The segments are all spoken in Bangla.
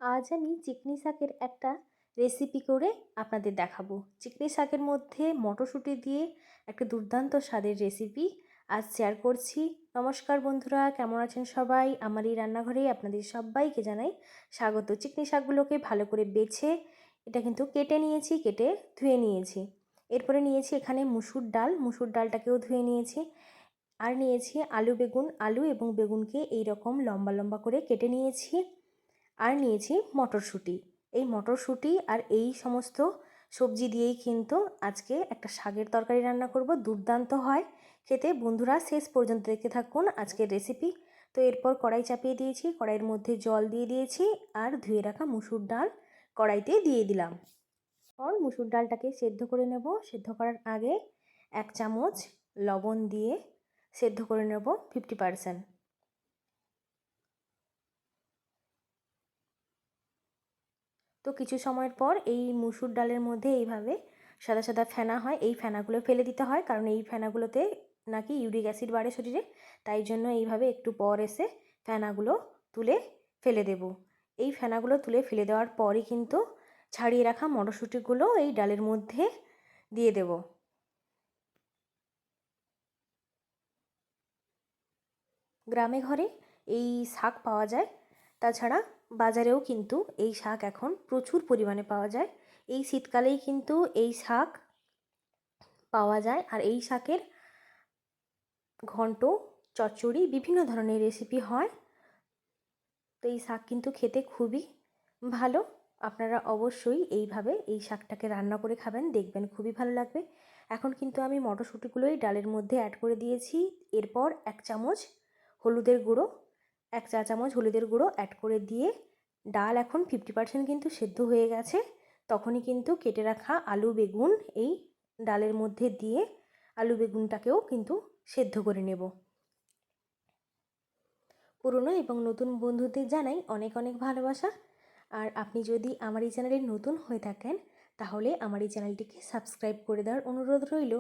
আজ আমি চিকনি শাকের একটা রেসিপি করে আপনাদের দেখাবো। চিকনি শাকের মধ্যে মটরশুঁটি দিয়ে একটা দুর্দান্ত স্বাদের রেসিপি আজ শেয়ার করছি। নমস্কার বন্ধুরা, কেমন আছেন সবাই? আমার এই রান্নাঘরে আপনাদের সবাইকে জানাই স্বাগত। চিকনি শাকগুলোকে ভালো করে বেছে এটা কিন্তু কেটে নিয়েছি, কেটে ধুয়ে নিয়েছি। এরপরে নিয়েছি এখানে মুসুর ডাল, মুসুর ডালটাকেও ধুয়ে নিয়েছি। আর নিয়েছি আলু এবং বেগুনকে এই রকম লম্বা লম্বা করে কেটে নিয়েছি। আর নিয়েছি মটরশুঁটি। এই মটরশুঁটি আর এই সমস্ত সবজি দিয়েই কিন্তু আজকে একটা শাকের তরকারি রান্না করব। দুর্দান্ত হয় খেতে। বন্ধুরা শেষ পর্যন্ত দেখতে থাকুন আজকের রেসিপি। তো এরপর কড়াই চাপিয়ে দিয়েছি, কড়াইয়ের মধ্যে জল দিয়ে দিয়েছি আর ধুয়ে রাখা মুসুর ডাল কড়াইতে দিয়ে দিলাম। আর মুসুর ডালটাকে সেদ্ধ করে নেব। সেদ্ধ করার আগে 1 চামচ লবণ দিয়ে সেদ্ধ করে নেব 50%। তো কিছু সময়ের পর এই মুসুর ডালের মধ্যে এইভাবে সাদা সাদা ফেনা হয়, এই ফেনাগুলো ফেলে দিতে হয়, কারণ এই ফেনাগুলোতে নাকি ইউরিক অ্যাসিড বাড়ে শরীরে। তাই জন্য এইভাবে একটু পর এসে ফেনাগুলো তুলে ফেলে দেব। এই ফেনাগুলো তুলে ফেলে দেওয়ার পরই কিন্তু ছাড়িয়ে রাখা মটরশুঁটিগুলো এই ডালের মধ্যে দিয়ে দেব। গ্রামে ঘরে এই শাক পাওয়া যায়, তাছাড়া বাজারেও কিন্তু এই শাক এখন প্রচুর পরিমাণে পাওয়া যায়। এই শীতকালেই কিন্তু এই শাক পাওয়া যায়। আর এই শাকের ঘন্ট, চচ্চড়ি, বিভিন্ন ধরনের রেসিপি হয়। তো এই শাক কিন্তু খেতে খুবই ভালো। আপনারা অবশ্যই এইভাবে এই শাকটাকে রান্না করে খাবেন, দেখবেন খুবই ভালো লাগবে। এখন কিন্তু আমি মটরশুঁটিগুলোই ডালের মধ্যে অ্যাড করে দিয়েছি। এরপর 1 চামচ হলুদের গুঁড়ো, 1 চা চামচ হলুদের গুঁড়ো অ্যাড করে দিয়ে ডাল এখন 50% কিন্তু সেদ্ধ হয়ে গেছে। তখনই কিন্তু কেটে রাখা আলু বেগুন এই ডালের মধ্যে দিয়ে আলু বেগুনটাকেও কিন্তু সেদ্ধ করে নেব। পুরনো এবং নতুন বন্ধুদের জানাই অনেক অনেক ভালোবাসা। আর আপনি যদি আমার এই চ্যানেলে নতুন হয়ে থাকেন তাহলে আমার এই চ্যানেলটিকে সাবস্ক্রাইব করে দেওয়ার অনুরোধ রইল।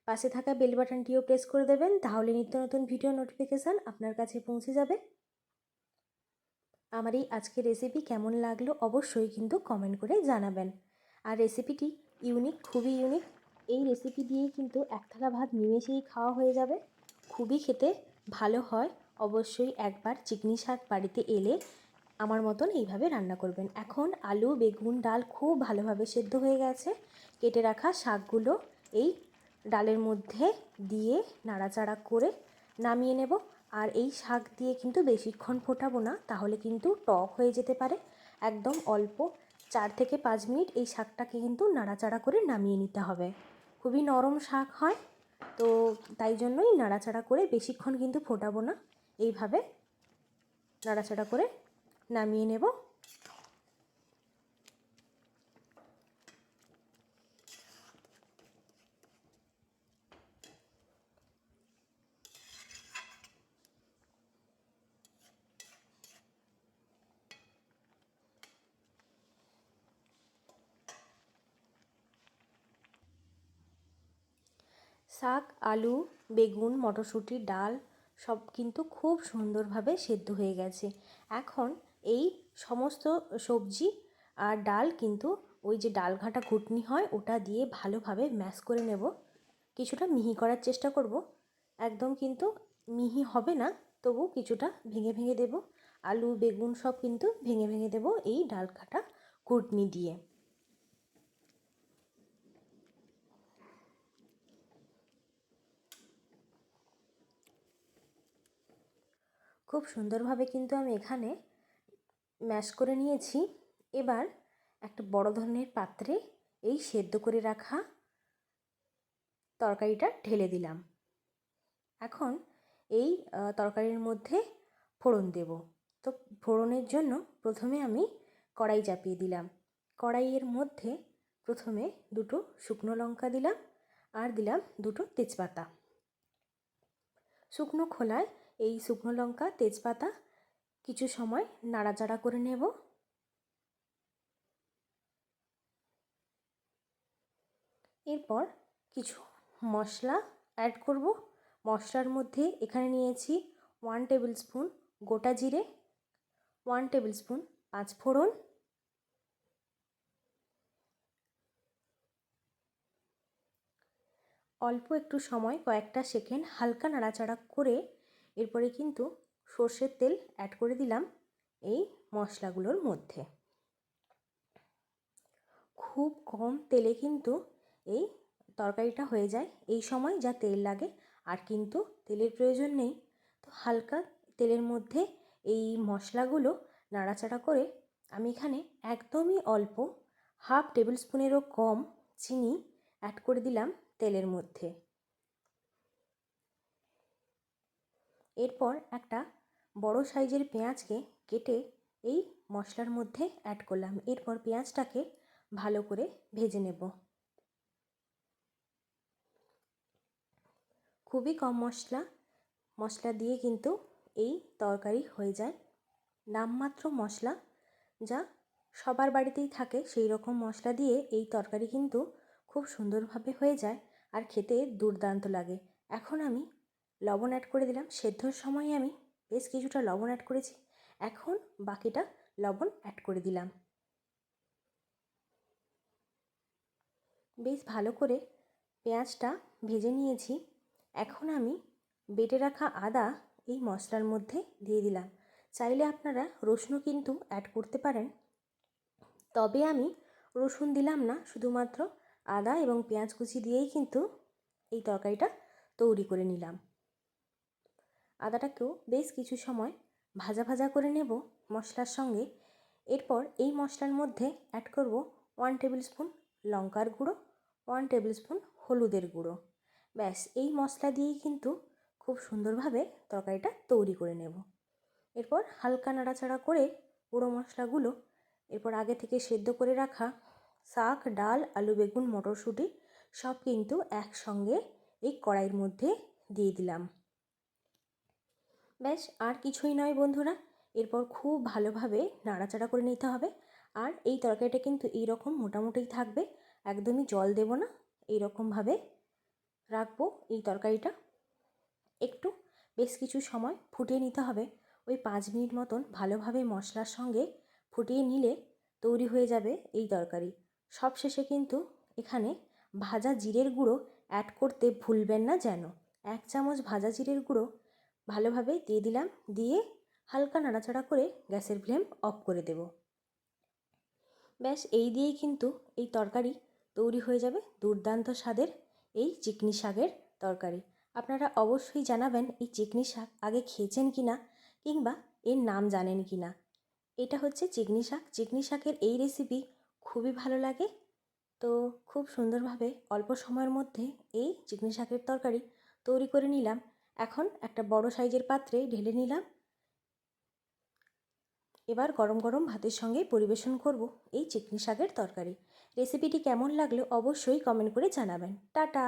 পাশে থাকা বেল বাটনটিও প্রেস করে দেবেন, তাহলে নিত্য নতুন ভিডিও নোটিফিকেশান আপনার কাছে পৌঁছে যাবে। আমার এই আজকের রেসিপি কেমন লাগলো অবশ্যই কিন্তু কমেন্ট করে জানাবেন। আর রেসিপিটি ইউনিক, খুবই ইউনিক। এই রেসিপি দিয়েই কিন্তু 1 থালা ভাত নিমেষেই খাওয়া হয়ে যাবে। খুবই খেতে ভালো হয়। অবশ্যই একবার চিকনি শাক বাড়িতে এলে আমার মতন এইভাবে রান্না করবেন। এখন আলু বেগুন ডাল খুব ভালোভাবে সেদ্ধ হয়ে গেছে। কেটে রাখা শাকগুলো এই ডালের মধ্যে দিয়ে নাড়াচাড়া করে নামিয়ে নেব। আর এই শাক দিয়ে কিন্তু বেশিক্ষণ ফোটাবো না, তাহলে কিন্তু টক হয়ে যেতে পারে। একদম অল্প 4 থেকে 5 মিনিট এই শাকটাকে কিন্তু নাড়াচাড়া করে নামিয়ে নিতে হবে। খুবই নরম শাক হয়, তো তাই জন্যই নাড়াচাড়া করে বেশিক্ষণ কিন্তু ফোটাবো না, এইভাবে নাড়াচাড়া করে নামিয়ে নেব। শাক, আলু, বেগুন, মটরশুঁটি, ডাল সব কিন্তু খুব সুন্দরভাবে সেদ্ধ হয়ে গেছে। এখন এই সমস্ত সবজি আর ডাল কিন্তু ওই যে ডাল ঘাঁটা ঘুটনি হয় ওটা দিয়ে ভালোভাবে ম্যাশ করে নেব। কিছুটা মিহি করার চেষ্টা করব, একদম কিন্তু মিহি হবে না, তবু কিছুটা ভেঙে ভেঙে দেব। আলু বেগুন সব কিন্তু ভেঙে ভেঙে দেব এই ডাল ঘাঁটা ঘুটনি দিয়ে। খুব সুন্দরভাবে কিন্তু আমি এখানে ম্যাশ করে নিয়েছি। এবার একটা বড় ধরনের পাত্রে এই সেদ্ধ করে রাখা তরকারিটা ঢেলে দিলাম। এখন এই তরকারির মধ্যে ফোড়ন দেব। তো ফোড়নের জন্য প্রথমে আমি কড়াই চাপিয়ে দিলাম। কড়াইয়ের মধ্যে প্রথমে 2টো শুকনো লঙ্কা দিলাম আর দিলাম 2টো তেজপাতা। শুকনো খোলায় এই শুকনো লঙ্কা তেজপাতা কিছু সময় নাড়াচাড়া করে নেব। এরপর কিছু মশলা অ্যাড করব। মশলার মধ্যে এখানে নিয়েছি 1 টেবিল স্পুন গোটা জিরে, 1 টেবিল স্পুন পাঁচফোড়ন, অল্প একটু সময় কয়েকটা সেকেন্ড হালকা নাড়াচাড়া করে এরপরে কিন্তু সর্ষের তেল অ্যাড করে দিলাম এই মশলাগুলোর মধ্যে। খুব কম তেলে কিন্তু এই তরকারিটা হয়ে যায়। এই সময় যা তেল লাগে আর কিন্তু তেলের প্রয়োজন নেই। তো হালকা তেলের মধ্যে এই মশলাগুলো নাড়াচাড়া করে আমি এখানে একদমই অল্প 1/2 টেবিল স্পুনেরও কম চিনি অ্যাড করে দিলাম তেলের মধ্যে। এরপর একটা বড় সাইজের পেঁয়াজকে কেটে এই মশলার মধ্যে অ্যাড করলাম। এরপর পেঁয়াজটাকে ভালো করে ভেজে নেব। খুবই কম মশলা দিয়ে কিন্তু এই তরকারি হয়ে যায়। নামমাত্র মশলা, যা সবার বাড়িতেই থাকে সেই রকম মশলা দিয়ে এই তরকারি কিন্তু খুব সুন্দরভাবে হয়ে যায় আর খেতে দুর্দান্ত লাগে। এখন আমি লবণ অ্যাড করে দিলাম। সেদ্ধর সময় আমি বেশ কিছুটা লবণ অ্যাড করেছি, এখন বাকিটা লবণ অ্যাড করে দিলাম। বেশ ভালো করে পেঁয়াজটা ভেজে নিয়েছি। এখন আমি বেটে রাখা আদা এই মশলার মধ্যে দিয়ে দিলাম। চাইলে আপনারা রসুনও কিন্তু অ্যাড করতে পারেন, তবে আমি রসুন দিলাম না, শুধুমাত্র আদা এবং পেঁয়াজ কুচি দিয়েই কিন্তু এই তরকারিটা তৈরি করে নিলাম। আদাটাকেও বেশ কিছু সময় ভাজা ভাজা করে নেব মশলার সঙ্গে। এরপর এই মশলার মধ্যে অ্যাড করব 1 টেবিল স্পুন লঙ্কার গুঁড়ো, 1 টেবিল স্পুন হলুদের গুঁড়ো। ব্যাস, এই মশলা দিয়েই কিন্তু খুব সুন্দরভাবে তরকারিটা তৈরি করে নেব। এরপর হালকা নাড়াচাড়া করে গুঁড়ো মশলাগুলো এরপর আগে থেকে সেদ্ধ করে রাখা শাক, ডাল, আলু, বেগুন, মটরশুঁটি সব কিন্তু একসঙ্গে এই কড়াইয়ের মধ্যে দিয়ে দিলাম। ব্যাস, আর কিছুই নয় বন্ধুরা। এরপর খুব ভালোভাবে নাড়াচাড়া করে নিতে হবে। আর এই তরকারিটা কিন্তু এইরকম মোটামুটিই থাকবে, একদমই জল দেব না, এইরকমভাবে রাখবো এই তরকারিটা। একটু বেশ কিছু সময় ফুটিয়ে নিতে হবে, ওই 5 মিনিট মতন ভালোভাবে মশলার সঙ্গে ফুটিয়ে নিলে তৈরি হয়ে যাবে এই তরকারি। সবশেষে কিন্তু এখানে ভাজা জিরের গুঁড়ো অ্যাড করতে ভুলবেন না যেন। 1 চামচ ভাজা জিরের গুঁড়ো ভালোভাবে দিয়ে দিলাম, দিয়ে হালকা নাড়াচাড়া করে গ্যাসের ফ্লেম অফ করে দেব। ব্যাস, এই দিয়েই কিন্তু এই তরকারি তৈরি হয়ে যাবে দুর্দান্ত স্বাদের এই চিকনি শাকের তরকারি। আপনারা অবশ্যই জানাবেন এই চিকনি শাক আগে খেয়েছেন কি না, কিংবা এর নাম জানেন কি না। এটা হচ্ছে চিকনি শাক। চিকনি শাকের এই রেসিপি খুবই ভালো লাগে। তো খুব সুন্দরভাবে অল্প সময়ের মধ্যে এই চিকনি শাকের তরকারি তৈরি করে নিলাম। এখন একটা বড় সাইজের পাত্রে ঢেলে নিলাম। এবার গরম গরম ভাতের সঙ্গে পরিবেশন করব এই চিকনি শাকের তরকারি। রেসিপিটি কেমন লাগলো অবশ্যই কমেন্ট করে জানাবেন। টাটা।